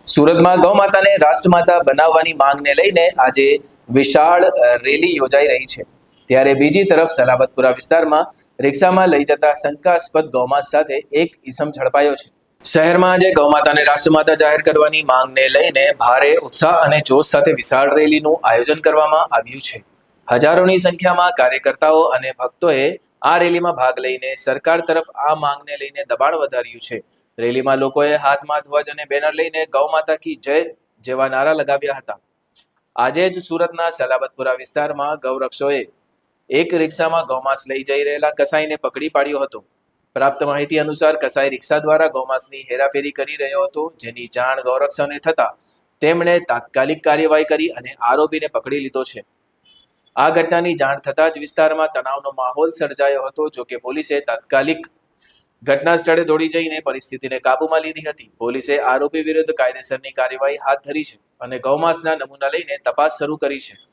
સુરતમાં ગૌ માતાને રાષ્ટ્રમાતા બનાવવાની માંગને લઈને આજે વિશાળ રેલી યોજાઈ રહી છે। ત્યારે બીજી તરફ સલાબતપુરા વિસ્તારમાં રિક્ષામાં લઈ જતા શંકાસ્પદ ગૌમાંસ સાથે એક ઈસમ ઝડપાયો છે। શહેરમાં આજે ગૌમાતાને રાષ્ટ્રમાતા જાહેર કરવાની માંગને લઈને ભારે ઉત્સાહ અને જોશ સાથે વિશાળ રેલીનું આયોજન કરવામાં આવ્યું છે। હજારોની સંખ્યામાં કાર્યકર્તાઓ અને ભક્તોએ આ રેલીમાં ભાગ લઈને સરકાર તરફ આ માંગને લઈને દબાણ વધાર્યું છે। રેલીમાં લોકોએ હાથમાં ધ્વજ અને બેનર લઈને ગૌ માતા કી જય જેવા નારા લગાવ્યા હતા। આજે જ સુરતના સલાબતપુરા વિસ્તારમાં ગૌરક્ષોએ એક રિક્ષામાં ગૌમાંસ લઈ જઈ રહેલા કસાઈને પકડી પાડ્યો હતો। પ્રાપ્ત માહિતી અનુસાર કસાઈ રિક્ષા દ્વારા ગૌમાંસની હેરાફેરી કરી રહ્યો હતો, જેની જાણ ગૌરક્ષોને થતા તેમણે તાત્કાલિક કાર્યવાહી કરી અને આરોપીને પકડી લીધો છે। આ ઘટનાની જાણ થતાં જ વિસ્તારમાં તણાવનો માહોલ સર્જાયો હતો। જો કે પોલીસે તાત્કાલિક ઘટના સ્થળે દોડી જઈને પરિસ્થિતિને કાબૂમાં લીધી હતી। પોલીસે આરોપી વિરુદ્ધ કાયદેસરની કાર્યવાહી હાથ ધરી છે અને ગૌમાંસના નમૂના લઈને તપાસ શરૂ કરી છે।